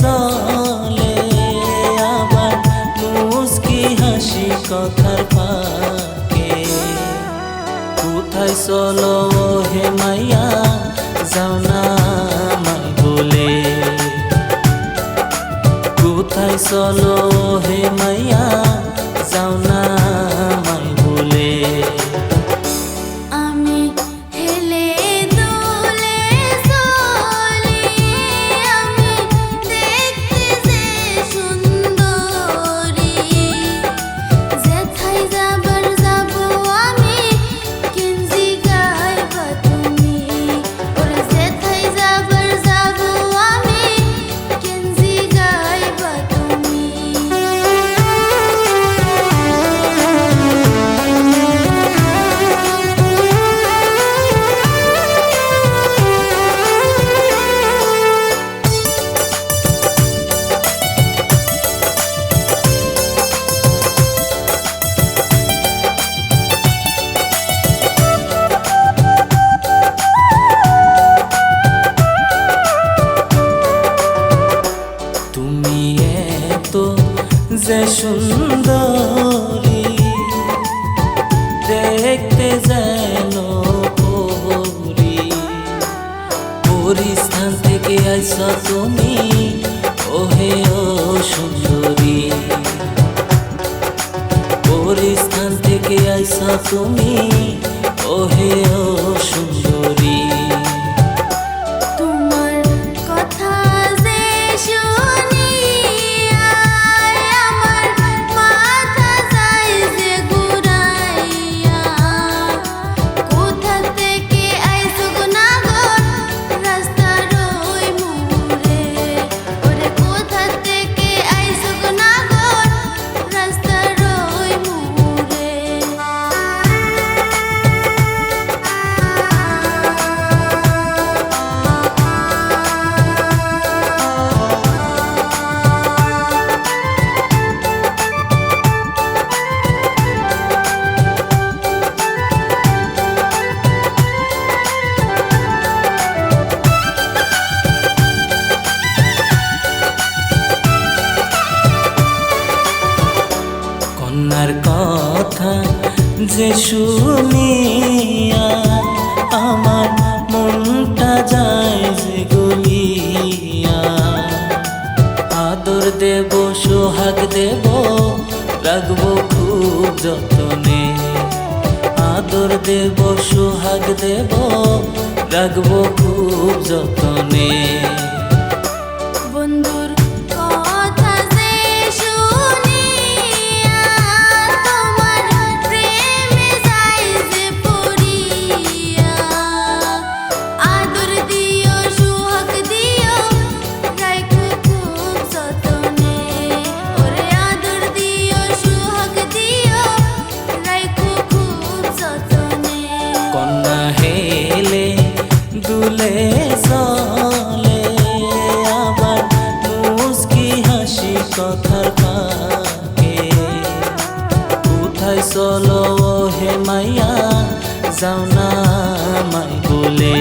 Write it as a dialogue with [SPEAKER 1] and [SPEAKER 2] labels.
[SPEAKER 1] চলে আবার মুস্কি হাসি কথার ফাঁকে। কোথায় চলো হে মাইয়া, যাও না আমায় বলে। কোথায় চলো হে মাইয়া, যাও না আমায় বলে। যে সুন্দরী দেখতে যেন পরী, পরিস্থান থেকে আইসা তুমি ওহে ও সুন্দরী। পরিস্থান থেকে আইসা তুমি ওহে ও সুন্দরী। কন্যার কথা যে শুনিয়া আমার মনটা যায় যে গলিয়া। আদর দেব সোহাগ দেব রাখবো খুব যতনে। আদর দেব সোহাগ দেব রাখবো খুব যতনে।
[SPEAKER 2] বন্ধুর
[SPEAKER 1] দুলে চলে আবার মুস্কি হাসি কথার ফাঁকে। কোথায় চলো হে মাইয়া, যাও না আমায় বলে।